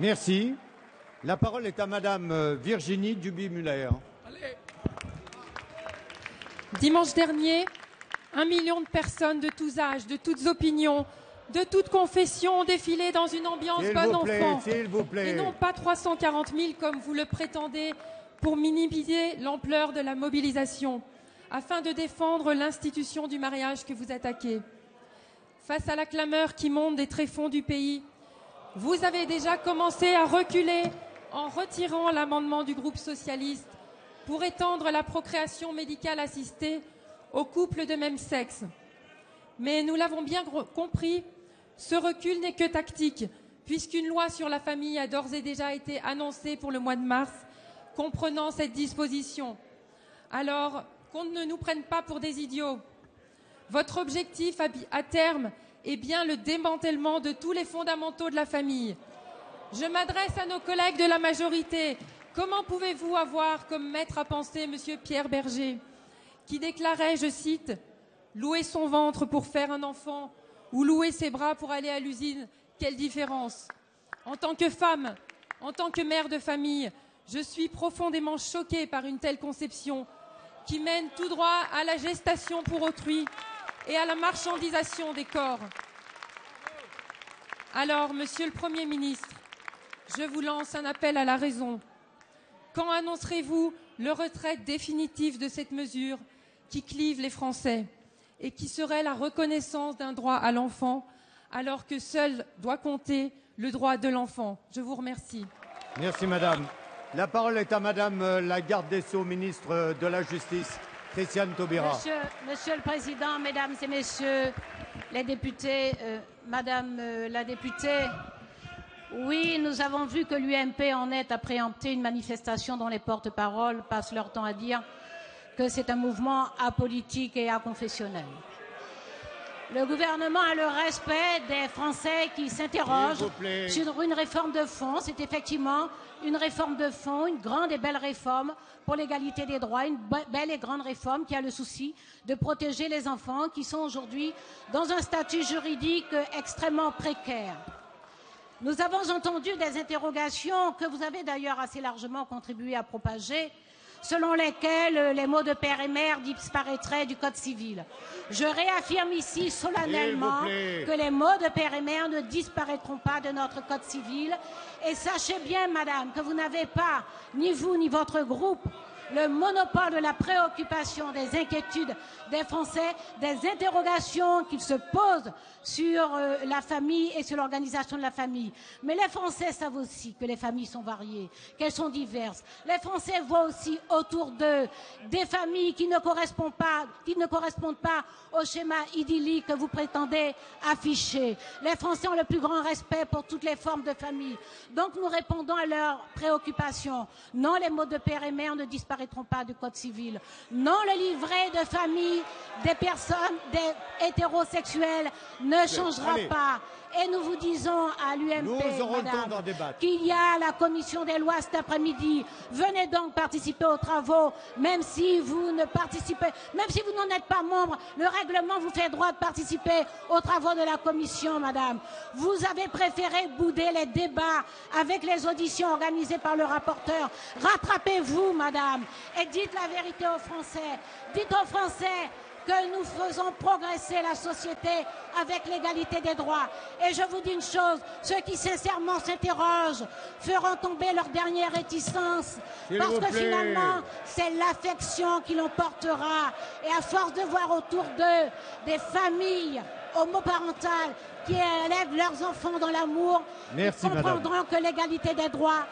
Merci. La parole est à Madame Virginie Duby-Muller. Dimanche dernier, 1 million de personnes de tous âges, de toutes opinions, de toutes confessions ont défilé dans une ambiance bon enfant. S'il vous plaît. Et non pas 340 000 comme vous le prétendez pour minimiser l'ampleur de la mobilisation, afin de défendre l'institution du mariage que vous attaquez. Face à la clameur qui monte des tréfonds du pays, vous avez déjà commencé à reculer en retirant l'amendement du groupe socialiste pour étendre la procréation médicale assistée aux couples de même sexe. Mais nous l'avons bien compris, ce recul n'est que tactique, puisqu'une loi sur la famille a d'ores et déjà été annoncée pour le mois de mars, comprenant cette disposition. Alors, qu'on ne nous prenne pas pour des idiots. Votre objectif à terme est bien le démantèlement de tous les fondamentaux de la famille. Je m'adresse à nos collègues de la majorité. Comment pouvez-vous avoir comme maître à penser M. Pierre Berger, qui déclarait, je cite, « Louer son ventre pour faire un enfant ou louer ses bras pour aller à l'usine, quelle différence ?» En tant que femme, en tant que mère de famille, je suis profondément choquée par une telle conception qui mène tout droit à la gestation pour autrui et à la marchandisation des corps. Alors, Monsieur le Premier ministre, je vous lance un appel à la raison. Quand annoncerez-vous le retrait définitif de cette mesure qui clive les Français et qui serait la reconnaissance d'un droit à l'enfant, alors que seul doit compter le droit de l'enfant? Je vous remercie. Merci, Madame. La parole est à Madame la garde des Sceaux, ministre de la Justice, Christiane Taubira. Monsieur le Président, Mesdames et Messieurs les députés, Madame la députée, oui, nous avons vu que l'UMP en est à préempter une manifestation dont les porte-paroles passent leur temps à dire que c'est un mouvement apolitique et aconfessionnel. Le gouvernement a le respect des Français qui s'interrogent sur une réforme de fond. C'est effectivement une réforme de fond, une grande et belle réforme pour l'égalité des droits, une belle et grande réforme qui a le souci de protéger les enfants qui sont aujourd'hui dans un statut juridique extrêmement précaire. Nous avons entendu des interrogations que vous avez d'ailleurs assez largement contribué à propager, selon lesquelles les mots de père et mère disparaîtraient du Code civil. Je réaffirme ici solennellement que les mots de père et mère ne disparaîtront pas de notre Code civil. Et sachez bien, Madame, que vous n'avez pas, ni vous ni votre groupe, le monopole de la préoccupation, des inquiétudes des Français, des interrogations qu'ils se posent sur la famille et sur l'organisation de la famille. Mais les Français savent aussi que les familles sont variées, qu'elles sont diverses. Les Français voient aussi autour d'eux des familles qui ne correspondent pas au schéma idyllique que vous prétendez afficher. Les Français ont le plus grand respect pour toutes les formes de famille. Donc nous répondons à leurs préoccupations. Non, les mots de père et mère ne disparaîtront pas du Code civil. Non, le livret de famille des personnes, des hétérosexuels ne changera pas. Et nous vous disons à l'UMP, Madame, qu'il y a la commission des lois cet après-midi. Venez donc participer aux travaux, même si vous ne participez, même si vous n'en êtes pas membre, le règlement vous fait droit de participer aux travaux de la commission, Madame. Vous avez préféré bouder les débats avec les auditions organisées par le rapporteur. Rattrapez-vous, Madame, et dites la vérité aux Français. Dites aux Français que nous faisons progresser la société avec l'égalité des droits. Et je vous dis une chose, ceux qui sincèrement s'interrogent feront tomber leur dernière réticence, parce que finalement, c'est l'affection qui l'emportera. Et à force de voir autour d'eux des familles homoparentales qui élèvent leurs enfants dans l'amour, ils comprendront que l'égalité des droits